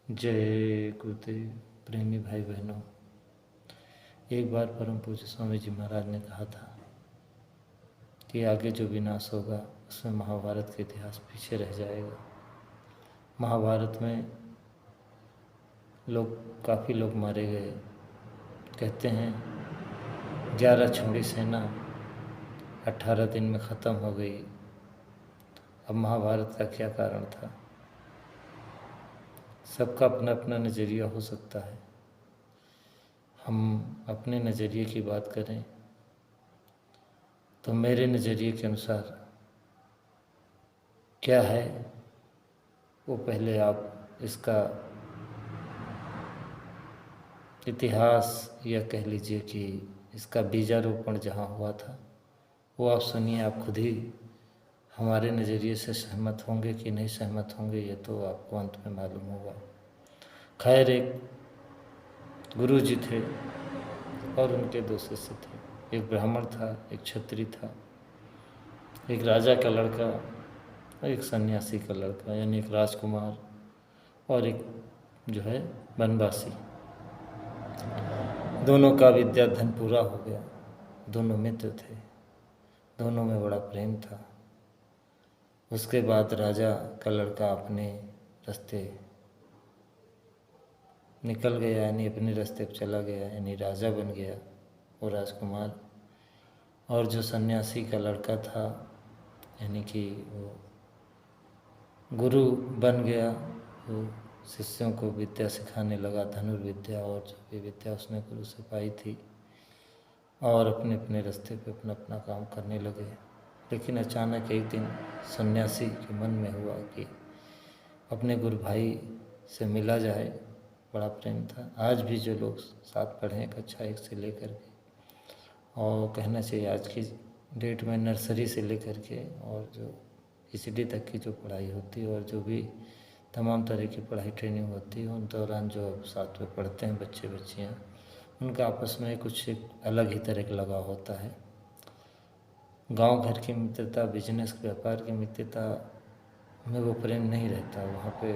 जय गुरुदेव। प्रेमी भाई बहनों, एक बार परम पूज्य स्वामी जी महाराज ने कहा था कि आगे जो विनाश होगा उसमें महाभारत का इतिहास पीछे रह जाएगा। महाभारत में काफ़ी लोग मारे गए। कहते हैं 11 छोड़ी सेना 18 दिन में ख़त्म हो गई। अब महाभारत का क्या कारण था? सबका अपना अपना नज़रिया हो सकता है। हम अपने नज़रिए की बात करें तो मेरे नज़रिए के अनुसार क्या है वो पहले आप इसका इतिहास या कह लीजिए कि इसका बीजारोपण जहाँ हुआ था वो आप सुनिए। आप खुद ही हमारे नज़रिए से सहमत होंगे कि नहीं सहमत होंगे, ये तो आपको अंत में मालूम होगा। खैर, एक गुरु जी थे और उनके 2 शिष्य थे। एक ब्राह्मण था, एक क्षत्रिय था, एक राजा का लड़का और एक सन्यासी का लड़का, यानी एक राजकुमार और एक जो है वनवासी। दोनों का विद्या धन पूरा हो गया। दोनों मित्र थे, दोनों में बड़ा प्रेम था। उसके बाद राजा का लड़का अपने रास्ते निकल गया, यानी अपने रास्ते पर चला गया, यानी राजा बन गया वो राजकुमार। और जो सन्यासी का लड़का था, यानी कि वो गुरु बन गया। वो शिष्यों को विद्या सिखाने लगा, धनुर्विद्या और जो भी विद्या उसने गुरु से पाई थी, और अपने अपने रास्ते पे अपना अपना काम करने लगे। लेकिन अचानक एक दिन सन्यासी के मन में हुआ कि अपने गुरु भाई से मिला जाए। बड़ा प्रेम था। आज भी जो लोग साथ पढ़े हैं कक्षा 1 से लेकर के, और कहना चाहिए आज की डेट में नर्सरी से लेकर के और जो PhD तक की जो पढ़ाई होती है और जो भी तमाम तरह की पढ़ाई ट्रेनिंग होती है, उन दौरान जो साथ में पढ़ते हैं बच्चे बच्चियाँ, उनका आपस में कुछ एक अलग ही तरह का लगाव होता है। गांव घर की मित्रता, बिजनेस व्यापार की मित्रता में वो प्रेम नहीं रहता। वहाँ पे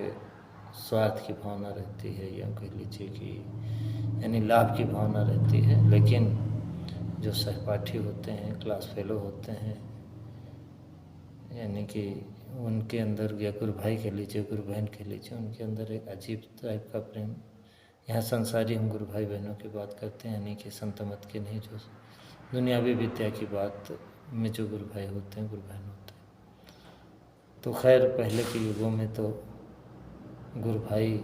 स्वार्थ की भावना रहती है, या कह लीजिए कि यानी लाभ की भावना रहती है। लेकिन जो सहपाठी होते हैं, क्लास फेलो होते हैं, यानी कि उनके अंदर, या गुरु भाई कह लीजिए, गुरु बहन कह लीजिए, उनके अंदर एक अजीब टाइप का प्रेम। यहाँ संसारी हम गुरु भाई बहनों की बात करते हैं, यानी कि संत मत के नहीं, जो दुनियावी विद्या की बात में जो गुरु भाई होते हैं, गुरु बहन होते हैं। तो खैर, पहले के युगों में तो गुरु भाई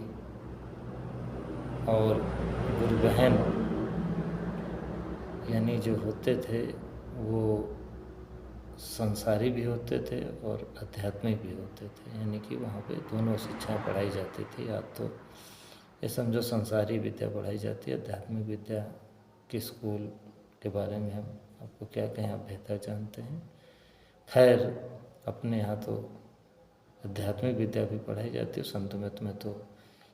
और गुरु बहन यानी जो होते थे वो संसारी भी होते थे और आध्यात्मिक भी होते थे। यानी कि वहाँ पे दोनों शिक्षाएं पढ़ाई जाती थी। आज तो ये समझो संसारी विद्या पढ़ाई जाती है, आध्यात्मिक विद्या के स्कूल के बारे में हम आपको क्या कहें, आप बेहतर जानते हैं। खैर, अपने यहाँ तो आध्यात्मिक विद्या भी पढ़ाई जाती है। संत मत में तो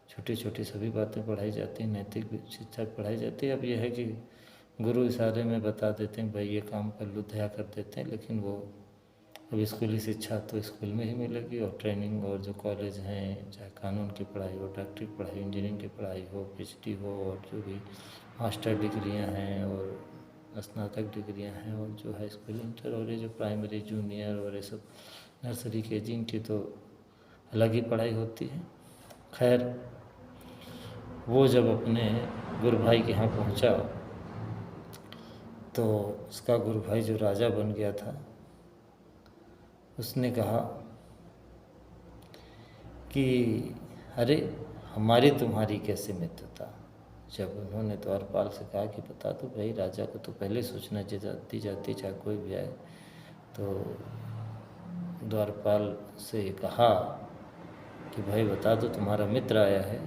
छोटी छोटी सभी बातें पढ़ाई जाती हैं, नैतिक शिक्षा पढ़ाई जाती है। अब यह है कि गुरु इशारे में बता देते हैं भाई ये काम कर लो, दया कर देते हैं। लेकिन वो अब स्कूली शिक्षा तो स्कूल में ही मिलेगी, और ट्रेनिंग और जो कॉलेज हैं, चाहे कानून की पढ़ाई हो, डॉक्टरी की पढ़ाई, इंजीनियरिंग की पढ़ाई हो, PhD हो, और जो भी मास्टर डिग्रियां हैं और स्नातक डिग्रियां हैं, और जो हाई स्कूल, इंटर, और ये जो प्राइमरी, जूनियर और ये सब नर्सरी KG, इनकी तो अलग ही पढ़ाई होती है। खैर, वो जब अपने गुरु भाई के यहाँ पहुँचा तो उसका गुरु भाई जो राजा बन गया था, उसने कहा कि अरे हमारी तुम्हारी कैसे मित्रता। जब उन्होंने द्वारपाल से कहा कि बता दो भाई, राजा को तो पहले सूचना दी जाती चाहे कोई भी आए, तो द्वारपाल से कहा कि भाई बता दो तुम्हारा मित्र आया है।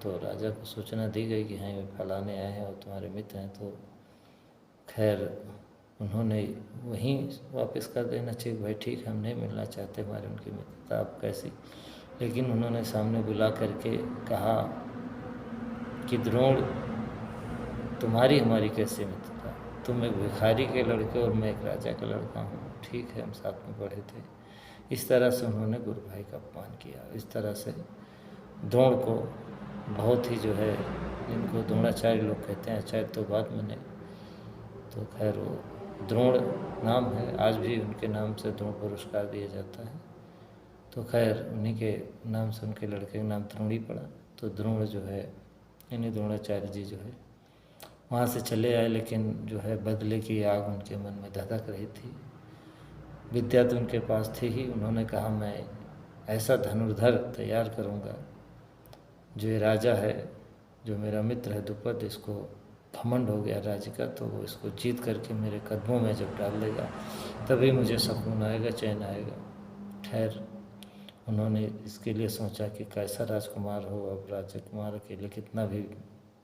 तो राजा को सूचना दी गई कि हाँ ये फलाने आए हैं और तुम्हारे मित्र हैं। तो खैर उन्होंने वहीं वापस कर देना चाहिए, भाई ठीक है हम नहीं मिलना चाहते, हमारे उनकी मित्रता अब कैसी। लेकिन उन्होंने सामने बुला करके कहा कि द्रोण, तुम्हारी हमारी कैसी मित्रता, तुम एक भिखारी के लड़के और मैं एक राजा का लड़का हूँ, ठीक है हम साथ में पढ़े थे। इस तरह से उन्होंने गुरु भाई का अपमान किया। इस तरह से द्रोण को बहुत ही जो है, इनको द्रोणाचार्य लोग कहते हैं, आचार्य तो बाद में नहीं। तो खैर वो द्रोण नाम है, आज भी उनके नाम से द्रोण पुरस्कार दिया जाता है। तो खैर उन्हीं के नाम से उनके लड़के का नाम द्रोणी पड़ा। तो द्रोण जो है, इन्हीं द्रोणाचार्य जी जो है वहाँ से चले आए, लेकिन जो है बदले की आग उनके मन में धधक रही थी। विद्या तो उनके पास थी ही। उन्होंने कहा मैं ऐसा धनुर्धर तैयार करूँगा, जो ये राजा है, जो मेरा मित्र है द्रुपद, इसको घमंड हो गया राज्य का, तो वो इसको जीत करके मेरे कदमों में जब डाल देगा तभी मुझे सुकून आएगा, चैन आएगा। खैर उन्होंने इसके लिए सोचा कि कैसा राजकुमार हो। अब राजकुमार अकेले कितना भी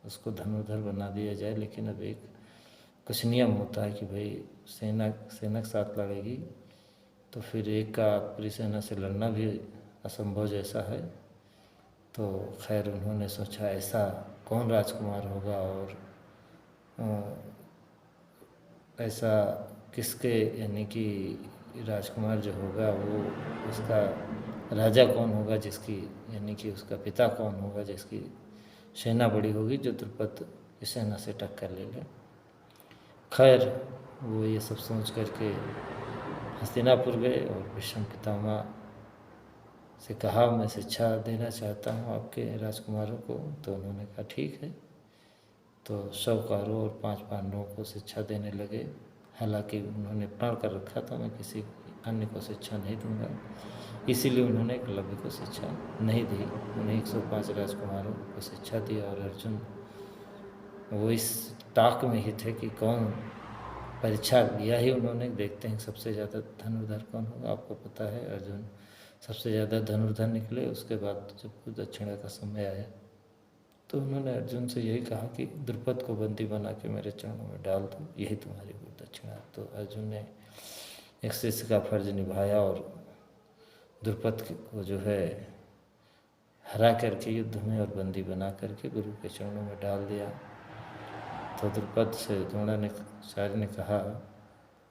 उसको धनुर्धर बना दिया जाए, लेकिन अब एक कुछ नियम होता है कि भाई सेना के साथ लड़ेगी तो फिर एक का पूरी सेना से लड़ना भी असंभव जैसा है। तो खैर उन्होंने सोचा ऐसा कौन राजकुमार होगा और ऐसा किसके, यानी कि राजकुमार जो होगा वो उसका राजा कौन होगा, जिसकी यानी कि उसका पिता कौन होगा, जिसकी सेना बड़ी होगी, जो द्रुपद की सेना से टक्कर ले ले। खैर वो ये सब सोच करके हस्तिनापुर गए और भीष्म पितामह से कहा मैं शिक्षा देना चाहता हूँ आपके राजकुमारों को। तो उन्होंने कहा ठीक है। तो 100 कौरवों और 5 पांडवों को शिक्षा देने लगे। हालांकि उन्होंने प्रण कर रखा था मैं किसी अन्य को शिक्षा नहीं दूंगा, इसीलिए उन्होंने एकलव्य को शिक्षा नहीं दी। उन्हें 105 राजकुमारों को शिक्षा दी और अर्जुन वो इस ताक में ही थे कि कौन परीक्षा लिया ही उन्होंने, देखते हैं सबसे ज़्यादा धनुर्धर कौन होगा। आपको पता है अर्जुन सबसे ज़्यादा धनुर्धर निकले। उसके बाद जब दक्षिणा का समय आया तो उन्होंने अर्जुन से यही कहा कि द्रुपद को बंदी बना के मेरे चरणों में डाल दो, यही तुम्हारी गुरु दक्षिणा। तो अर्जुन ने एक शिष्य का फर्ज निभाया और द्रुपद को जो है हरा करके युद्ध में और बंदी बना करके गुरु के चरणों में डाल दिया। तो द्रुपद से द्रोणाचार्य ने कहा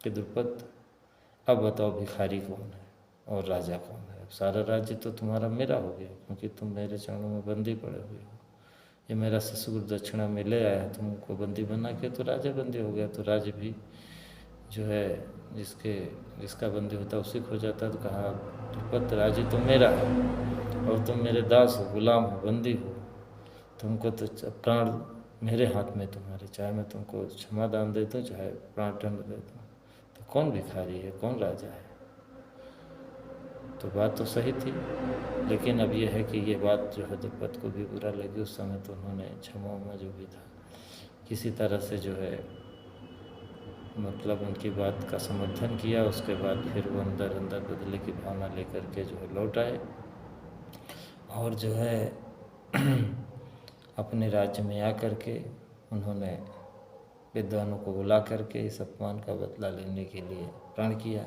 कि द्रुपद अब बताओ भिखारी कौन है और राजा कौन है। अब सारा राज्य तो तुम्हारा मेरा हो गया, क्योंकि तुम मेरे चरणों में बंदी पड़े हुए हो। ये मेरा शिष्य गुरु दक्षिणा में ले आया, तुमको बंदी बना के तो राजा बंदी हो गया। तो राज्य भी जो है जिसका बंदी होता उसी को हो जाता। तो कहा द्रुपद राज्य तो मेरा है और तुम मेरे दास हो, गुलाम हो, बंदी हो। तुमको तो प्राण मेरे हाथ में तुम्हारे, चाहे मैं तुमको क्षमा दान दे दूँ चाहे प्राण दंड दे दूँ। तो कौन भिखारी है, कौन राजा है। तो बात तो सही थी, लेकिन अब यह है कि ये बात जो है द्रुपद को भी बुरा लगी। उस समय तो उन्होंने क्षमा जो भी था किसी तरह से जो है मतलब उनकी बात का समर्थन किया। उसके बाद फिर वो अंदर अंदर बदले की भावना लेकर के जो है लौट आए और जो है अपने राज्य में आकर के उन्होंने विद्वानों को बुला करके इस अपमान का बदला लेने के लिए प्रण किया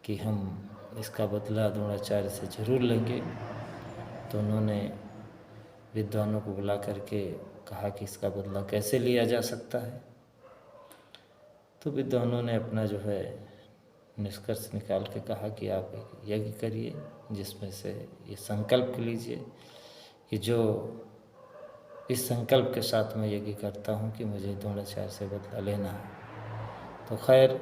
कि हम इसका बदला द्रोणाचार्य से जरूर लेंगे। तो उन्होंने विद्वानों को बुला करके कहा कि इसका बदला कैसे लिया जा सकता है। तो विद्वानों ने अपना जो है निष्कर्ष निकाल के कहा कि आप एक यज्ञ करिए, जिसमें से ये संकल्प लीजिए कि जो इस संकल्प के साथ मैं यज्ञ करता हूँ कि मुझे द्रोणाचार्य से बदला लेना है। तो खैर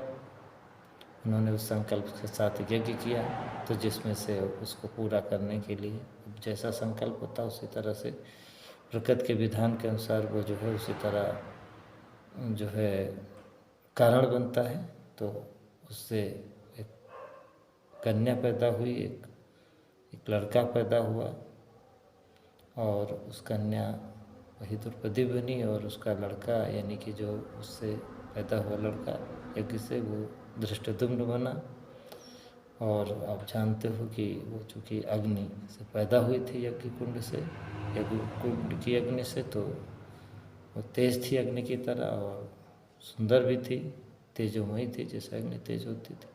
उन्होंने उस संकल्प के साथ यज्ञ किया। तो जिसमें से उसको पूरा करने के लिए जैसा संकल्प होता उसी तरह से प्रकृति के विधान के अनुसार वो जो है उसी तरह जो है कारण बनता है। तो उससे एक कन्या पैदा हुई, एक लड़का पैदा हुआ और उस कन्या वही द्रौपदी बनी और उसका लड़का यानी कि जो उससे पैदा हुआ लड़का यज्ञ से वो धृष्टद्युम्न बना। और आप जानते हो कि वो चूँकि अग्नि से पैदा हुई थी यज्ञ कुंड से, यज्ञ कुंड की अग्नि से, तो वो तेज थी अग्नि की तरह और सुंदर भी थी, तेजोमयी थी, जैसे अग्नि तेज होती थी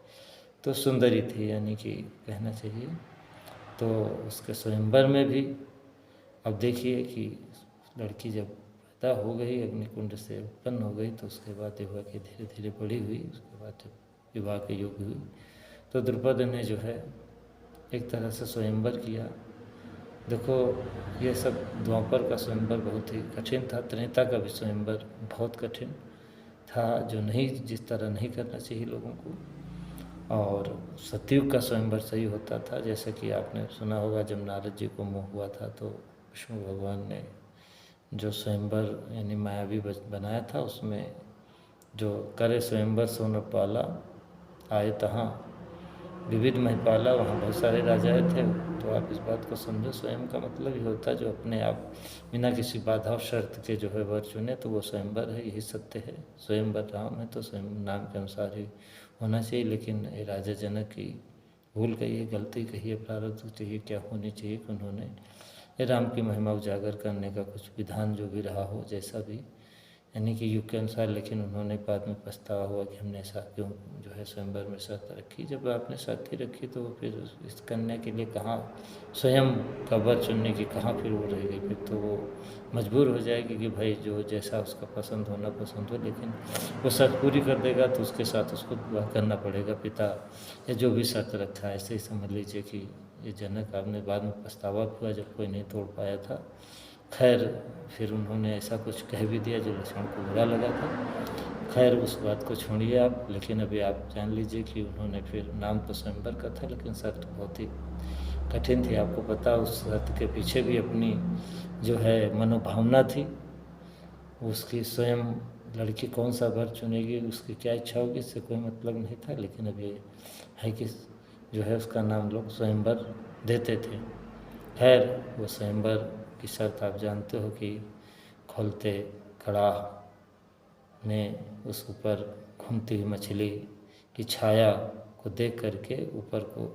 तो सुंदरी थी, यानी कि कहना चाहिए। तो उसके स्वयंवर में भी अब देखिए कि लड़की जब पैदा हो गई अग्निकुंड से उत्पन्न हो गई तो उसके बाद विवाह की धीरे धीरे बड़ी हुई। उसके बाद जब विवाह के योग हुई तो द्रुपद ने जो है एक तरह से स्वयंवर किया देखो, ये सब द्वापर का स्वयंवर बहुत ही कठिन था, त्रेता का भी स्वयंवर बहुत कठिन था, जो नहीं, जिस तरह नहीं करना चाहिए लोगों को। और सतयुग का स्वयंवर सही होता था, जैसे कि आपने सुना होगा जब नारद जी को मोह हुआ था तो विष्णु भगवान ने जो स्वयंवर यानी मायावी बनाया था, उसमें जो करे स्वयंवर सोन पाला आए तहाँ विविध महिपाला, वहाँ बहुत सारे राजाएँ थे। तो आप इस बात को समझो, स्वयं का मतलब ये होता है जो अपने आप बिना किसी बाधा और शर्त के जो है वर चुने, तो वो स्वयंवर है, यही सत्य है। स्वयंवर राम है तो स्वयं नाम के अनुसार ही होना चाहिए। लेकिन ये राजा जनक की भूल कहिए, गलती कहिए, प्रारब्ध चाहिए, क्या होनी चाहिए कि उन्होंने ये राम की महिमा उजागर करने का कुछ विधान जो भी रहा हो, जैसा भी यानी कि युग के अनुसार, लेकिन उन्होंने बाद में पछतावा हुआ कि हमने ऐसा क्यों जो है स्वयंवर में शर्त रखी। जब आपने शर्त ही रखी तो फिर इस कन्या के लिए कहाँ स्वयं का वर चुनने की कहाँ फिर वो रह गई, फिर तो वो मजबूर हो जाएगी कि भाई जो जैसा उसका पसंद होना पसंद हो, लेकिन वो शर्त पूरी कर देगा तो उसके साथ उसको विवाह करना पड़ेगा। पिता या जो भी शर्त रखा है, ऐसे ही समझ लीजिए कि ये जनक आपने बाद में पछतावा हुआ जब कोई नहीं तोड़ पाया था। खैर फिर उन्होंने ऐसा कुछ कह भी दिया जो लक्ष्मण को बुरा लगा था। खैर उस बात को छोड़िए आप, लेकिन अभी आप जान लीजिए कि उन्होंने फिर नाम तो स्वयंवर का था, लेकिन शर्त बहुत ही कठिन थी। आपको पता उस शर्त के पीछे भी अपनी जो है मनोभावना थी, उसकी स्वयं लड़की कौन सा वर चुनेगी, उसकी क्या इच्छा होगी, इससे कोई मतलब नहीं था। लेकिन अब ये है कि जो है उसका नाम लोग स्वयंवर देते थे। खैर वो स्वयंवर की शर्त आप जानते हो कि खोलते कड़ाह में उस ऊपर घूमती हुई मछली की छाया को देख करके ऊपर को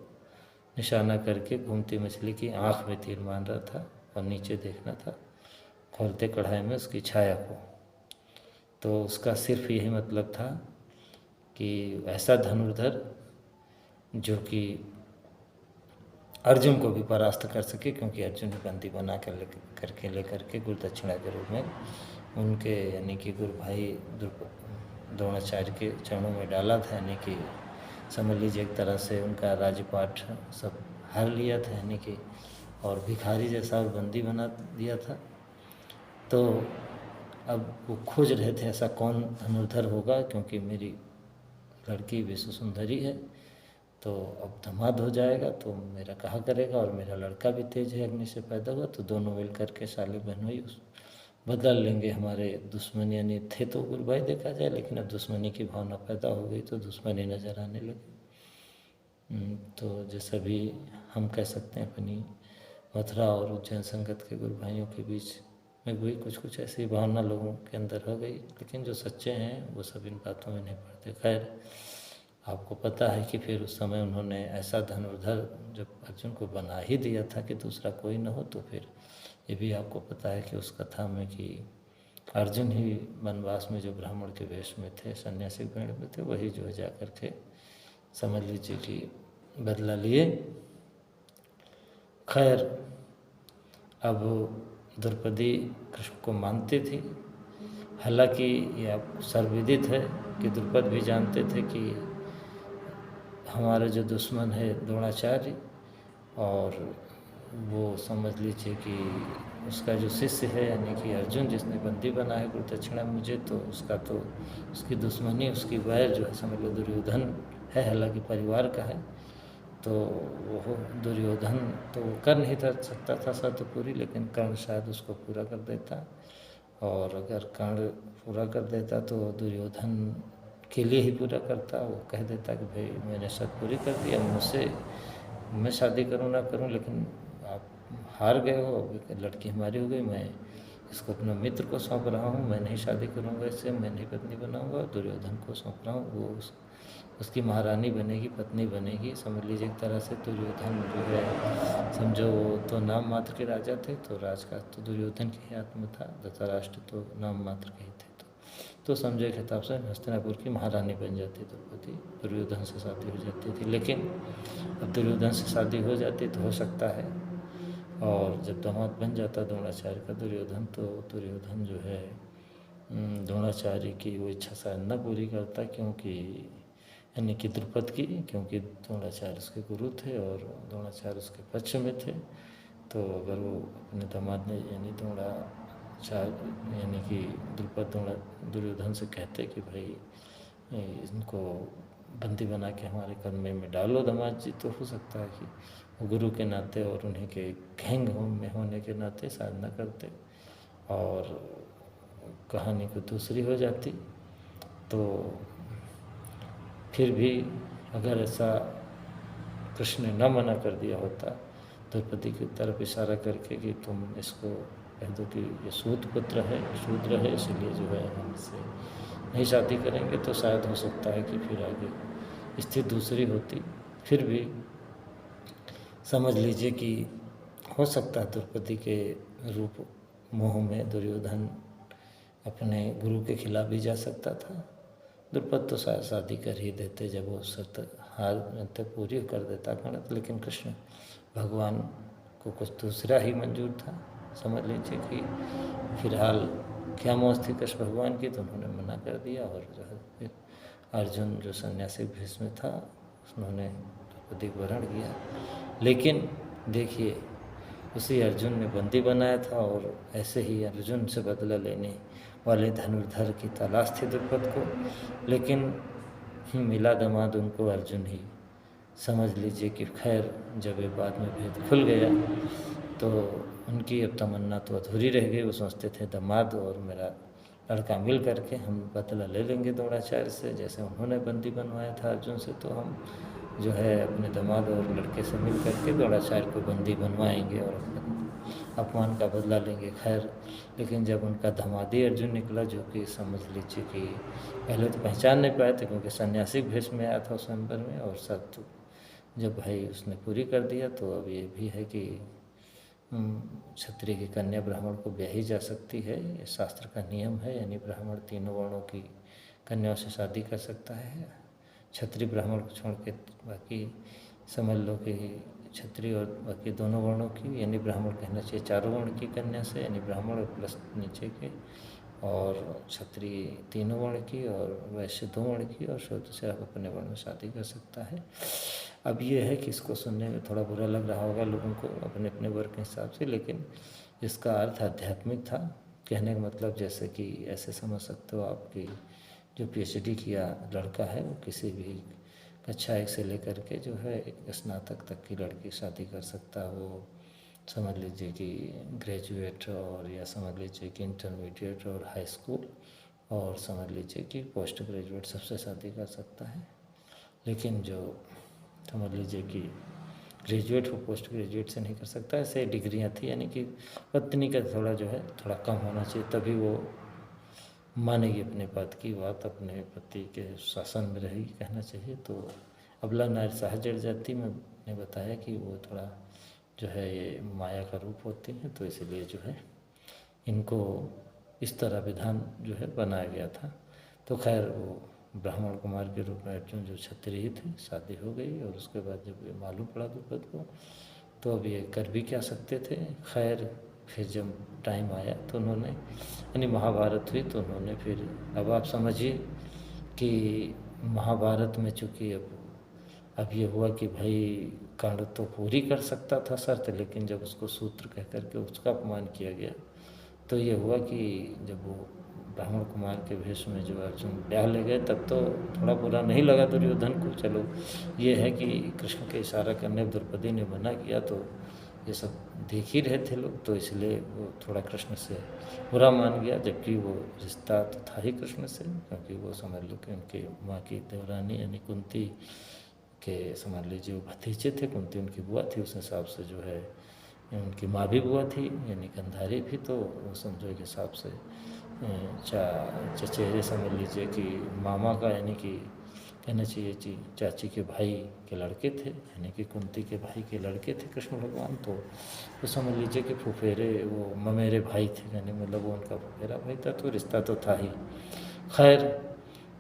निशाना करके घूमती मछली की आँख में तीर मान रहा था और नीचे देखना था खोलते कढ़ाई में उसकी छाया को। तो उसका सिर्फ यही मतलब था कि ऐसा धनुर्धर जो कि अर्जुन को भी परास्त कर सके, क्योंकि अर्जुन ही बंदी बना कर लेकर के गुरु दक्षिणा के रूप में उनके यानी कि गुरु भाई द्रोणाचार्य के चरणों में डाला था। यानी कि समझ लीजिए एक तरह से उनका राजपाट सब हार लिया था, यानी कि और भिखारी जैसा और बंदी बना दिया था। तो अब वो खोज रहे थे ऐसा कौन धनुर्धर होगा, क्योंकि मेरी लड़की विश्व सुंदरी है, तो अब दामाद हो जाएगा तो मेरा कहा करेगा, और मेरा लड़का भी तेज है, अग्नि से पैदा हुआ, तो दोनों मिल करके साले बहनोई उस बदल लेंगे हमारे दुश्मनी। यानी थे तो गुरु भाई देखा जाए, लेकिन अब दुश्मनी की भावना पैदा हो गई तो दुश्मनी नज़र आने लगी। तो जैसा भी हम कह सकते हैं अपनी मथुरा और उज्जैन संगत के गुरु भाइयों के बीच में हुई कुछ ऐसी भावना लोगों के अंदर हो गई, लेकिन जो सच्चे हैं वो सब इन बातों में नहीं पड़ते। खैर आपको पता है कि फिर उस समय उन्होंने ऐसा धनुर्धर जब अर्जुन को बना ही दिया था कि दूसरा कोई न हो, तो फिर ये भी आपको पता है कि उस कथा में कि अर्जुन ही वनवास में जो ब्राह्मण के वेश में थे, सन्यासी वर्ण में थे, वही जो है जा कर के समझ लीजिए कि बदला लिए। खैर अब द्रौपदी कृष्ण को मानती थी, हालांकि ये आप सर्वविदित है कि द्रुपद भी जानते थे कि हमारा जो दुश्मन है द्रोणाचार्य, और वो समझ लीजिए कि उसका जो शिष्य है यानी कि अर्जुन जिसने बंदी बना है गुरु दक्षिणा मुझे, तो उसका तो उसकी दुश्मनी उसकी वैर जो है समझ लो दुर्योधन है, हालांकि परिवार का है। तो वो दुर्योधन तो कर नहीं सकता था शर्त पूरी, लेकिन कर्ण शायद उसको पूरा कर देता, और अगर कर्ण पूरा कर देता तो दुर्योधन के लिए ही पूरा करता। वो कह देता कि भाई मैंने शर्त पूरी कर दिया, मुझसे मैं शादी करूँ ना करूँ, लेकिन आप हार गए हो, लड़की हमारी हो गई, मैं इसको अपने मित्र को सौंप रहा हूँ, मैं नहीं शादी करूँगा इससे, मैं नहीं पत्नी बनाऊँगा, दुर्योधन को सौंप रहा हूँ, वो उसकी महारानी बनेगी, पत्नी बनेगी। समझ लीजिए एक तरह से दुर्योधन जो है समझो वो तो नाम मात्र के राजा थे, तो राज का तो दुर्योधन के हाथ में था, धृतराष्ट्र तो नाम मात्र के ही थे। तो समझो एक हिसाब से हस्तिनापुर की महारानी बन जाती द्रौपदी, दुर्योधन से शादी हो जाती थी। लेकिन अब दुर्योधन से शादी हो जाती तो हो सकता है, और जब दामाद बन जाता द्रोणाचार्य का दुर्योधन, तो दुर्योधन जो है द्रोणाचार्य की वो इच्छा शायद न पूरी करता, क्योंकि यानी कि द्रुपद की, क्योंकि द्रोणाचार्य उसके गुरु थे और द्रोणाचार्य उसके पक्ष में थे। तो अगर वो अपने दामाद ने यानी यानी कि द्रुपद दुर्योधन से कहते कि भाई इनको बंदी बना के हमारे कमरे में डालो दामाद जी, तो हो सकता है कि वो गुरु के नाते और उन्हीं के घेंग में होने के नाते साधना करते और कहानी को दूसरी हो जाती। तो फिर भी अगर ऐसा कृष्ण ने न मना कर दिया होता द्रौपदी की तरफ इशारा करके कि तुम इसको कह दो कि ये शूद्र है, इसलिए जो है हम इससे नहीं शादी करेंगे, तो शायद हो सकता है कि फिर आगे स्थिति दूसरी होती। फिर भी समझ लीजिए कि हो सकता है द्रौपदी के रूप मोह में दुर्योधन अपने गुरु के खिलाफ भी जा सकता था। द्रुपद तो शादी कर ही देते जब वो शर्त हार पूरी कर देता गणित, लेकिन कृष्ण भगवान को कुछ दूसरा ही मंजूर था। समझ लीजिए कि फिलहाल क्या मौज थी कृष्ण भगवान की, तो उन्होंने मना कर दिया। और जो है फिर अर्जुन जो सन्यासी भेष में था उन्होंने द्रौपदी को वरण किया। लेकिन देखिए उसी अर्जुन ने बंदी बनाया था और ऐसे ही अर्जुन से बदला लेने वाले धनुर्धर की तलाश थी द्रुपद को, लेकिन मिला दामाद उनको अर्जुन ही। समझ लीजिए कि खैर जब ये बाद में भेद खुल गया तो उनकी अब तमन्ना तो अधूरी रह गई। वो सोचते थे दामाद और मेरा लड़का मिल करके हम बदला ले लेंगे द्रोणाचार्य से, जैसे उन्होंने बंदी बनवाया था अर्जुन से, तो हम जो है अपने दामाद और लड़के से मिल करके द्रोणाचार्य को बंदी बनवाएंगे और अपमान का बदला लेंगे। खैर लेकिन जब उनका दामादी अर्जुन निकला, जो कि समझ लीजिए कि पहले तो पहचान नहीं पाए थे क्योंकि सन्यासी भेष में आया था उस स्वयंवर में, और सब तो जब भाई उसने पूरी कर दिया तो अब ये भी है कि क्षत्रिय की कन्या ब्राह्मण को ब्याही जा सकती है, ये शास्त्र का नियम है। यानी ब्राह्मण तीनों वर्णों की कन्याओं से शादी कर सकता है। क्षत्रिय ब्राह्मण को छोड़ के बाकी समझ लो कि क्षत्रिय और बाकी दोनों वर्णों की, यानी ब्राह्मण कहना चाहिए चारों वर्ण की कन्या से, यानी ब्राह्मण प्लस नीचे के, और क्षत्रिय तीनों वर्ण की और वैश्य दो वर्ण की, और शूद्र से आप अपने वर्ण में शादी कर सकता है। अब ये है कि इसको सुनने में थोड़ा बुरा लग रहा होगा लोगों को अपने अपने वर्ग के हिसाब से, लेकिन इसका अर्थ आध्यात्मिक था। कहने का मतलब जैसे कि ऐसे समझ सकते हो आप कि जो PhD किया लड़का है वो किसी भी कक्षा 1 से लेकर के जो है स्नातक तक की लड़की शादी कर सकता है। वो समझ लीजिए कि ग्रेजुएट और या समझ लीजिए कि इंटरमीडिएट और हाई स्कूल और समझ लीजिए कि पोस्ट ग्रेजुएट सबसे शादी कर सकता है। लेकिन जो समझ लीजिए कि ग्रेजुएट वो पोस्ट ग्रेजुएट से नहीं कर सकता। ऐसे डिग्रियां थी, यानी कि पत्नी का थोड़ा कम होना चाहिए, तभी वो मानेगी अपने पद की बात, अपने पति के शासन में रहेगी कहना चाहिए। तो अबला नारी सहजड़ जाति में ने बताया कि वो थोड़ा जो है ये माया का रूप होती हैं, तो इसलिए जो है इनको इस तरह विधान जो है बनाया गया था। तो खैर वो ब्राह्मण कुमार के रूप में अर्जुन जो क्षत्रिय थे शादी हो गई, और उसके बाद जब ये मालूम पड़ा द्रुपद को तो अब ये कर भी क्या सकते थे। खैर फिर जब टाइम आया तो उन्होंने, यानी महाभारत हुई, तो उन्होंने फिर, अब आप समझिए कि महाभारत में चूँकि अब ये हुआ कि भाई कर्ण तो पूरी कर सकता था शर्त, लेकिन जब उसको सूत्र कह करके उसका अपमान किया गया तो ये हुआ कि जब वो ब्राह्मण कुमार के भेष में जो अर्जुन ब्याह ले गए तब तो थोड़ा बुरा नहीं लगा दुर्योधन को। चलो ये है कि कृष्ण के इशारा करने द्रौपदी ने मना किया, तो ये सब देख ही रहे थे लोग, तो इसलिए वो थोड़ा कृष्ण से बुरा मान गया, जबकि वो रिश्ता तो था ही कृष्ण से, क्योंकि वो समझ लो कि उनकी माँ की देवरानी यानी कुंती के समझ लीजिए वो भतीजे थे। कुंती उनकी बुआ थी, उस हिसाब से जो है उनकी माँ भी बुआ थी यानी गंधारी भी, तो वो समझो के हिसाब से चचेरे समझ लीजिए कि मामा का, यानी कि कहना चाहिए कि चाची के भाई के लड़के थे, यानी कि कुंती के भाई के लड़के थे कृष्ण भगवान। तो समझ लीजिए कि फुफेरे वो ममेरे भाई थे, यानी मतलब वो उनका फुफेरा भाई था, तो रिश्ता तो था ही। खैर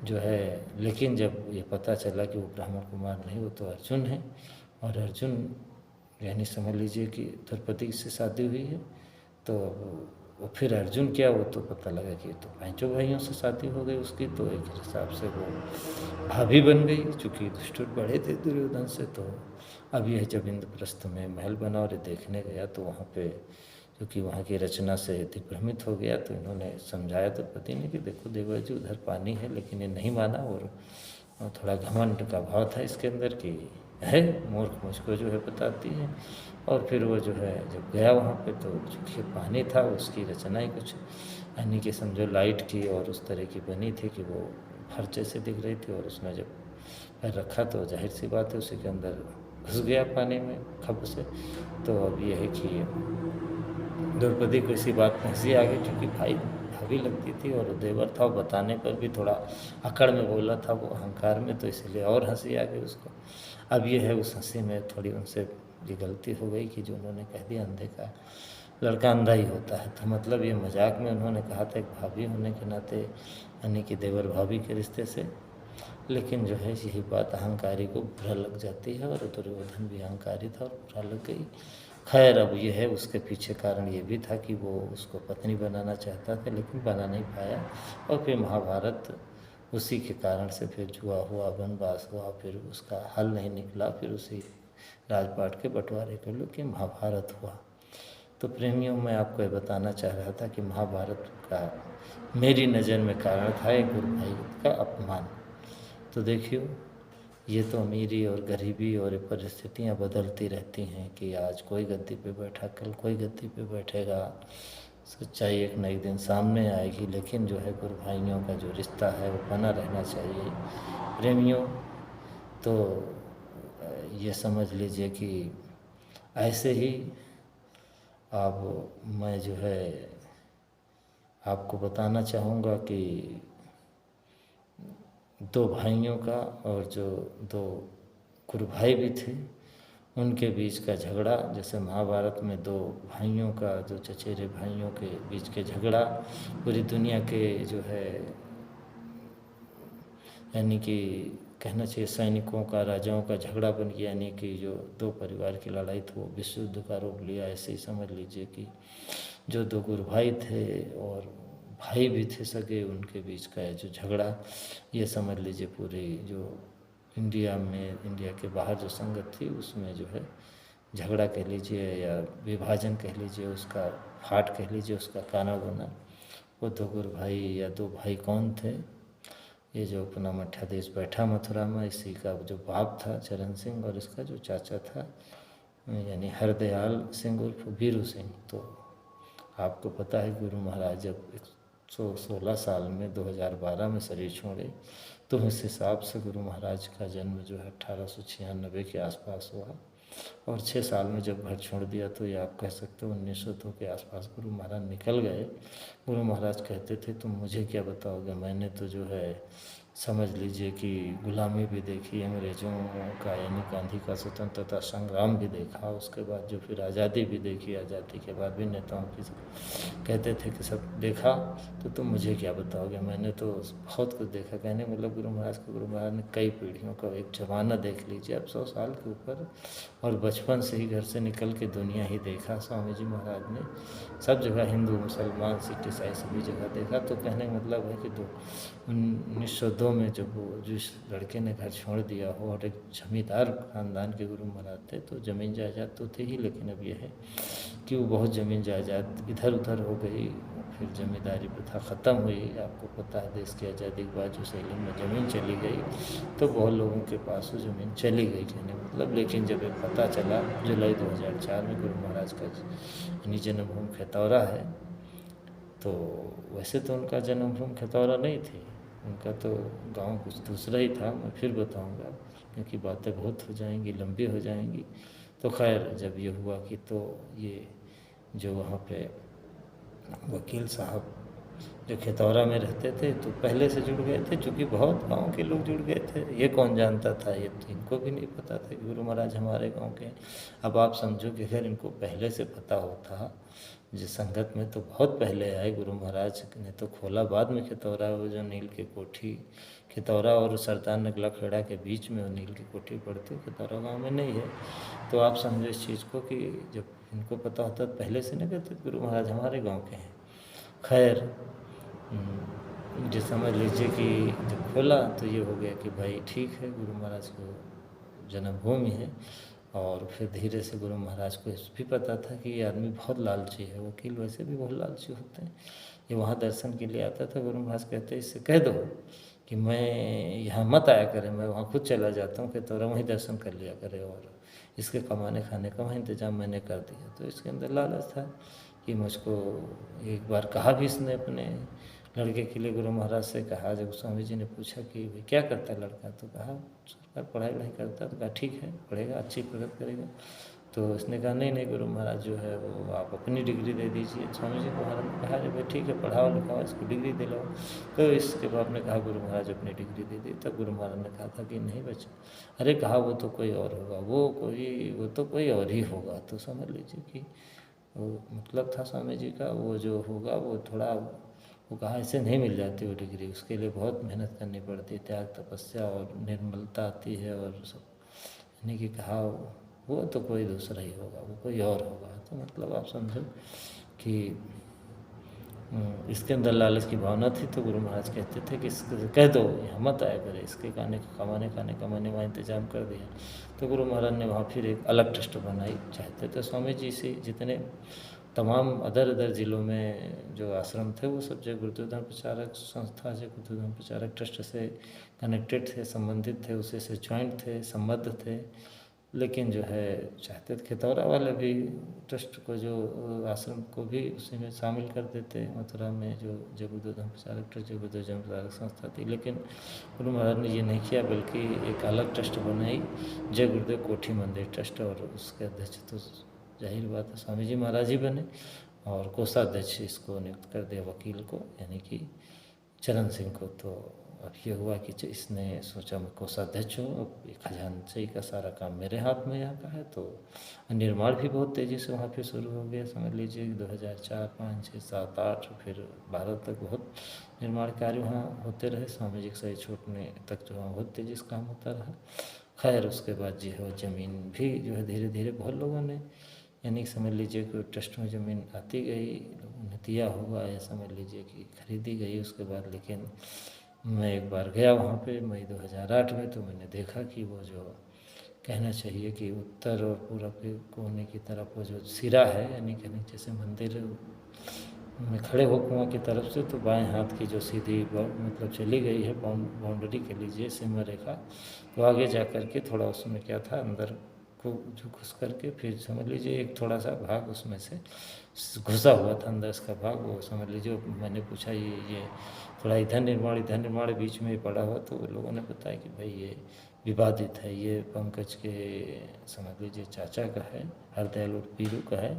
जो है, लेकिन जब ये पता चला कि वो ब्राह्मण कुमार नहीं, वो तो अर्जुन है, और अर्जुन यानी समझ लीजिए कि द्रौपदी से शादी हुई है, तो वो फिर अर्जुन क्या, वो तो पता लगा कि तो पांचों भाइयों से शादी हो गई उसकी, तो एक हिसाब से वो भाभी बन गई। चूँकि दुष्ट बड़े थे दुर्योधन से, तो अब यह जब इंद्रप्रस्थ में महल बना और ये देखने गया तो वहाँ पे क्योंकि वहाँ की रचना से दिग्भ्रमित हो गया, तो इन्होंने समझाया तो पति ने कि देखो देवर जी उधर पानी है, लेकिन ये नहीं माना और थोड़ा घमंड का भाव था इसके अंदर कि है मूर्ख मुझको जो है बताती है। और फिर वो जो है जब गया वहाँ पे तो चूँकि पानी था उसकी रचना ही कुछ यानी कि समझो लाइट की और उस तरह की बनी थी कि वो फर्चे से दिख रही थी, और उसने जब पैर रखा तो जाहिर सी बात है उसी के अंदर घुस गया पानी में खप से। तो अब ये है कि द्रौपदी को इसी बात में हंसी आ गई, क्योंकि भाई भाभी लगती थी और देवर था, बताने पर भी थोड़ा अकड़ में बोला था वो अहंकार में, तो इसलिए और हंसी आ गई उसको। अब ये है उस हंसी में थोड़ी उनसे ये गलती हो गई कि जो उन्होंने कह दिया अंधे का लड़का अंधा ही होता है, तो मतलब ये मजाक में उन्होंने कहा था एक भाभी होने के नाते यानी कि देवर भाभी के रिश्ते से, लेकिन जो है यही बात अहंकारी को बुरा लग जाती है, और दुर्योधन भी अहंकारी था और बुरा लग गई। खैर अब ये है उसके पीछे कारण ये भी था कि वो उसको पत्नी बनाना चाहता था लेकिन बना नहीं पाया, और फिर महाभारत उसी के कारण से फिर जुआ हुआ, वनवास हुआ, फिर उसका हल नहीं निकला, फिर उसी राजपाट के बंटवारे को लेकर महाभारत हुआ। तो प्रेमियों मैं आपको ये बताना चाह रहा था कि महाभारत का मेरी नज़र में कारण था एक गुरु भाई का अपमान। तो देखियो ये तो अमीरी और गरीबी और परिस्थितियाँ बदलती रहती हैं कि आज कोई गद्दी पे बैठा कल कोई गद्दी पे बैठेगा, सच्चाई एक न एक दिन सामने आएगी, लेकिन जो है गुरु भाइयों का जो रिश्ता है वो बना रहना चाहिए। प्रेमियों तो ये समझ लीजिए कि ऐसे ही अब मैं जो है आपको बताना चाहूँगा कि दो भाइयों का और जो दो गुरु भाई भी थे उनके बीच का झगड़ा, जैसे महाभारत में दो भाइयों का जो चचेरे भाइयों के बीच के झगड़ा पूरी दुनिया के जो है यानी कि कहना चाहिए सैनिकों का राजाओं का झगड़ा बन गया, यानी कि जो दो परिवार की लड़ाई थी वो विश्व युद्ध का रूप लिया। ऐसे ही समझ लीजिए कि जो दो गुरु भाई थे और भाई भी थे सगे, उनके बीच का जो झगड़ा ये समझ लीजिए पूरी जो इंडिया में इंडिया के बाहर जो संगत थी उसमें जो है झगड़ा कह लीजिए या विभाजन कह लीजिए, उसका फाट कह लीजिए, उसका कारण बना। वो दो गुरु भाई या दो भाई कौन थे? ये जो अपना मठाधीश बैठा मथुरा में, इसी का जो बाप था चरण सिंह और इसका जो चाचा था यानी हरदयाल सिंह उर्फ वीरू सिंह। तो आपको पता है गुरु महाराज जब 116 साल में 2012 में शरीर छोड़े तो इस हिसाब से गुरु महाराज का जन्म जो है 1896 के आसपास हुआ, और 6 साल में जब घर छोड़ दिया तो ये आप कह सकते हो 1902 के आसपास गुरु महाराज निकल गए। गुरु महाराज कहते थे तुम मुझे क्या बताओगे, मैंने तो जो है समझ लीजिए कि गुलामी भी देखी, अंग्रेज़ों का यानी गांधी का स्वतंत्रता संग्राम भी देखा, उसके बाद जो फिर आज़ादी भी देखी, आज़ादी के बाद भी नेताओं की कहते थे कि सब देखा, तो तुम मुझे क्या बताओगे, मैंने तो बहुत कुछ देखा। कहने मतलब गुरु महाराज ने कई पीढ़ियों का एक ज़माना देख लीजिए, अब 100 साल के ऊपर, और बचपन से ही घर से निकल के दुनिया ही देखा स्वामी जी महाराज ने, सब जगह हिंदू मुसलमान सिख ईसाई सभी जगह देखा। तो कहने का मतलब है कि 1902 में जब वो जिस लड़के ने घर छोड़ दिया हो और एक जमींदार ख़ानदान के गुरु महाराज थे, तो ज़मीन जायदाद तो थे ही, लेकिन अब यह है कि वो बहुत ज़मीन जायदाद इधर उधर हो गई, फिर जमींदारी प्रथा ख़त्म हुई। आपको पता है देश की आज़ादी के बाद जो सैलिंग में ज़मीन चली गई तो बहुत लोगों के पास वो ज़मीन चली गई कहने मतलब। लेकिन जब ये पता चला जुलाई 2004 में गुरु महाराज का यानी जन्मभूमि खतौरा है, तो वैसे तो उनका जन्मभूमि खतौरा नहीं थी, उनका तो गांव कुछ दूसरा ही था, मैं फिर बताऊंगा क्योंकि बातें बहुत हो जाएंगी, लंबी हो जाएंगी। तो खैर जब ये हुआ कि तो ये जो वहाँ पे वकील साहब जो खतौरा में रहते थे तो पहले से जुड़ गए थे, चूँकि बहुत गांव के लोग जुड़ गए थे। ये कौन जानता था, ये तो इनको भी नहीं पता था कि गुरु महाराज हमारे गांव के। अब आप समझो कि अगर इनको पहले से पता होता, जिस संगत में तो बहुत पहले आए गुरु महाराज ने तो खोला बाद में खतौरा, वो जो नील की कोठी खतौरा और सरदार नगला खेड़ा के बीच में वो नील की कोठी पड़ती है, खतौरा गाँव में नहीं है। तो आप समझो इस चीज़ को कि जब इनको पता होता तो पहले से नहीं कहते गुरु महाराज हमारे गाँव के हैं। खैर जो समझ लीजिए कि जब खोला तो ये हो गया कि भाई ठीक है गुरु महाराज को जन्मभूमि है, और फिर धीरे से गुरु महाराज को इस भी पता था कि ये आदमी बहुत लालची है, वकील वैसे भी बहुत लालची होते हैं। ये वहाँ दर्शन के लिए आता था, गुरु महाराज कहते इससे कह दो कि मैं यहाँ मत आया करे, मैं वहाँ खुद चला जाता हूँ कि तोरा वहीं दर्शन कर लिया करे, और इसके कमाने खाने का वहाँ इंतजाम मैंने कर दिया। तो इसके अंदर लालच था कि मुझको, एक बार कहा भी इसने अपने लड़के के लिए, गुरु महाराज से कहा, जब स्वामी जी ने पूछा कि भाई क्या करता है लड़का, तो कहा सरकार पढ़ाई वढ़ाई करता है। तो कहा ठीक है, पढ़ेगा, अच्छी प्रगति करेगा। तो उसने कहा नहीं नहीं गुरु महाराज जो है वो आप अपनी डिग्री दे दीजिए। स्वामी जी को महाराज ने कहा भाई ठीक है, पढ़ाओ लिखाओ, इसको डिग्री दिलाओ। तो इसके बाद ने कहा गुरु महाराज अपनी डिग्री दे दी। तब गुरु महाराज ने कहा था कि नहीं बच्चा, अरे कहा वो तो कोई और होगा, वो तो कोई और ही होगा। तो समझ लीजिए कि वो मतलब था स्वामी जी का, वो जो होगा वो थोड़ा, वो कहा ऐसे नहीं मिल जाती वो डिग्री, उसके लिए बहुत मेहनत करनी पड़ती है, त्याग तपस्या और निर्मलता आती है और सब। यानी कि कहा वो तो कोई दूसरा ही होगा, वो कोई और होगा। तो मतलब आप समझो कि इसके अंदर लालच की भावना थी। तो गुरु महाराज कहते थे कि इसको कह दो यहाँ मत आया करे, इसके कमाने खाने का मैंने वहाँ इंतजाम कर दिया। तो गुरु महाराज ने वहाँ फिर एक अलग ट्रस्ट बनाई। चाहते थे स्वामी जी से जितने तमाम अदर ज़िलों में जो आश्रम थे वो सब जय गुरुदेव धर्म प्रचारक संस्था, जय गुरुदेव धर्म प्रचारक ट्रस्ट से कनेक्टेड थे, संबंधित थे, उसी से ज्वाइंट थे, संबद्ध थे। लेकिन जो है चाहते थे खितौरा वाले भी ट्रस्ट को, जो आश्रम को भी उसी में शामिल कर देते। मथुरा में जो जय गुरुदेव धर्म प्रचारक ट्रस्ट, जय गुरुदेव धर्म प्रचारक संस्था थी, लेकिन गुरु महाराज ने ये नहीं किया, बल्कि एक अलग ट्रस्ट बनाई, जय गुरुदेव कोठी मंदिर ट्रस्ट। और उसके अध्यक्ष तो जाहिर बात है स्वामी जी महाराज ही बने, और कोषाध्यक्ष इसको नियुक्त कर दिया वकील को, यानी कि चरण सिंह को। तो अब ये हुआ कि इसने सोचा मैं कोषाध्यक्ष हूँ, अब खजांची का सारा काम मेरे हाथ में यहाँ का है। तो निर्माण भी बहुत तेज़ी से वहाँ पे शुरू हो गया। समझ लीजिए 2004, 5, 6, 7, 8 फिर 12 तक बहुत निर्माण कार्य वहाँ होते रहे। स्वामी जी के सही छूटने तक जो वहाँ बहुत तेज़ी से काम होता रहा। खैर उसके बाद जो है ज़मीन भी जो है धीरे धीरे बहुत लोगों ने, यानी समझ लीजिए कि ट्रस्ट में ज़मीन आती गई, लोगों ने दिया हुआ, या समझ लीजिए कि खरीदी गई उसके बाद। लेकिन मैं एक बार गया वहाँ पे मई 2008 में, तो मैंने देखा कि वो जो कहना चाहिए कि उत्तर और पूरब के कोने की तरफ वो जो सिरा है, यानी कि जैसे मंदिर में खड़े हो कुआं की तरफ से, तो बाएं हाथ की जो सीधी मतलब चली गई है बाउंड्री के लीजिए सीमा रेखा, तो आगे जा कर के थोड़ा उसमें क्या था, अंदर को जो घुस करके फिर समझ लीजिए एक थोड़ा सा भाग उसमें से घुसा हुआ था अंदर इसका भाग। वो समझ लीजिए मैंने पूछा ये थोड़ा इधर निर्माण बीच में पड़ा हुआ, तो लोगों ने बताया कि भाई ये विवादित है, ये पंकज के समझ लीजिए चाचा का है, हरदयाल उर्फ पीरू का है,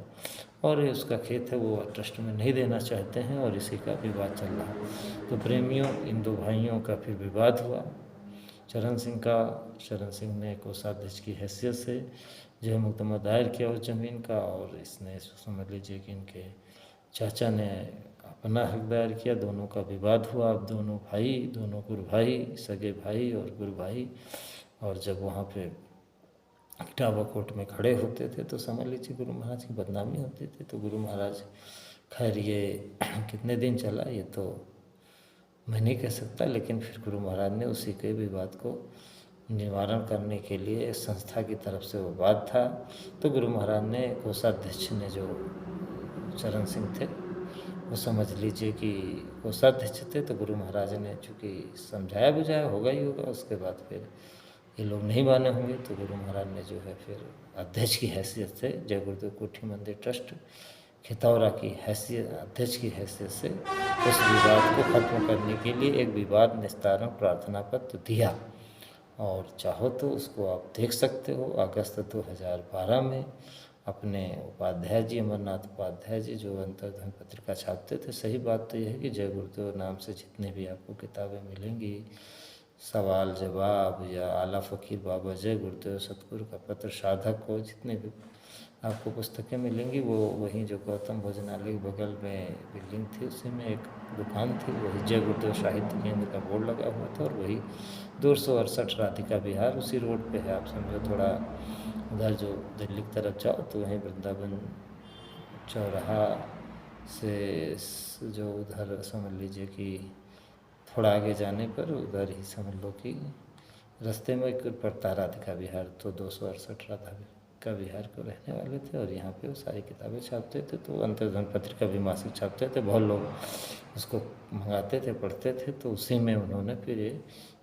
और ये उसका खेत है, वो ट्रस्ट में नहीं देना चाहते हैं, और इसी का विवाद चल रहा है। तो प्रेमियों, इन दो भाइयों का फिर विवाद हुआ। चरण सिंह ने कोषाध्यक्ष की हैसियत से जो है मुकदमा दायर किया उस ज़मीन का, और इसने समझ लीजिए कि इनके चाचा ने अपना हक दायर किया। दोनों का विवाद हुआ। अब दोनों भाई, दोनों गुरु भाई, सगे भाई और गुरु भाई, और जब वहाँ पे इटावा कोर्ट में खड़े होते थे तो समझ लीजिए गुरु महाराज की बदनामी होती थी। तो गुरु महाराज, खैर ये कितने दिन चला ये तो मैं नहीं कह सकता, लेकिन फिर गुरु महाराज ने उसी के विवाद को निवारण करने के लिए, संस्था की तरफ से वो बात था, तो गुरु महाराज ने, कोषाध्यक्ष ने जो चरण सिंह थे वो समझ लीजिए कि कोषाध्यक्ष थे, तो गुरु महाराज ने चूँकि समझाया बुझाया होगा ही होगा, उसके बाद फिर ये लोग नहीं माने होंगे, तो गुरु महाराज ने जो है फिर अध्यक्ष की हैसियत से जय गुरुदेव कोठी मंदिर ट्रस्ट खितौरा की हैसियत, अध्यक्ष की हैसियत से उस विवाद को खत्म करने के लिए एक विवाद निस्तारण प्रार्थना पत्र दिया। और चाहो तो उसको आप देख सकते हो। अगस्त 2012 में अपने उपाध्याय जी, अमरनाथ उपाध्याय जी, जो अंतर्धन पत्रिका छापते थे, सही बात तो यह है कि जय गुरुदेव नाम से जितने भी आपको किताबें मिलेंगी, सवाल जवाब या आला फ़कीर बाबा जय गुरुदेव, सतगुरु का पत्र, साधक को, जितने भी आपको पुस्तकें मिलेंगी, वो वहीं जो गौतम भोजनालय के बगल में बिल्डिंग थी उसी में एक दुकान थी, वही जय गुरुदेव साहित्य केंद्र का बोर्ड लगा हुआ था, और वही 268 राधिका विहार उसी रोड पे है। आप समझो थोड़ा उधर जो दिल्ली की तरफ जाओ तो वहीं वृंदावन चौराहा से जो उधर समझ लीजिए कि थोड़ा आगे जाने पर उधर ही समझ लो कि रास्ते में एक पड़ता राधिका विहार, तो 268 राधा का विहार को रहने वाले थे और यहाँ पे वो सारी किताबें छापते थे। तो अंतर्धन पत्रिका भी मासिक छापते थे, बहुत लोग उसको मंगाते थे, पढ़ते थे। तो उसी में उन्होंने फिर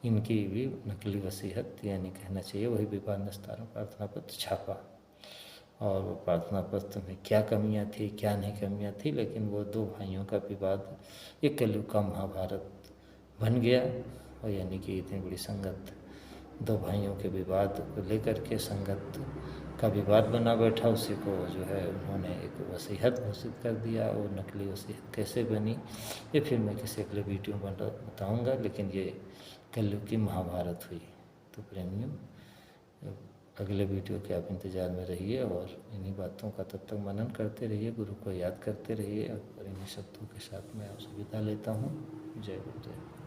इनकी भी नकली वसीयत यानी कहना चाहिए वही विवाद निस्तारण प्रार्थना पत्र छापा। और वो प्रार्थना पत्र में क्या कमियां थी क्या नहीं कमियां थी, लेकिन वो दो भाइयों का विवाद एक कलयुग का महाभारत बन गया। और यानी कि इतनी बड़ी संगत दो भाइयों के विवाद को लेकर के संगत का विवाद बना बैठा, उसी को जो है उन्होंने एक वसीयत घोषित कर दिया। वो नकली वसीयत कैसे बनी ये फिर मैं किसी अगले वीडियो में बताऊँगा, लेकिन ये कलयुग की महाभारत हुई। तो प्रेमियों, अगले वीडियो के आप इंतज़ार में रहिए और इन्हीं बातों का तब तक मनन करते रहिए, गुरु को याद करते रहिए। और इन्हीं शब्दों के साथ मैं आपसे विदा लेता हूँ। जय गुरुदेव।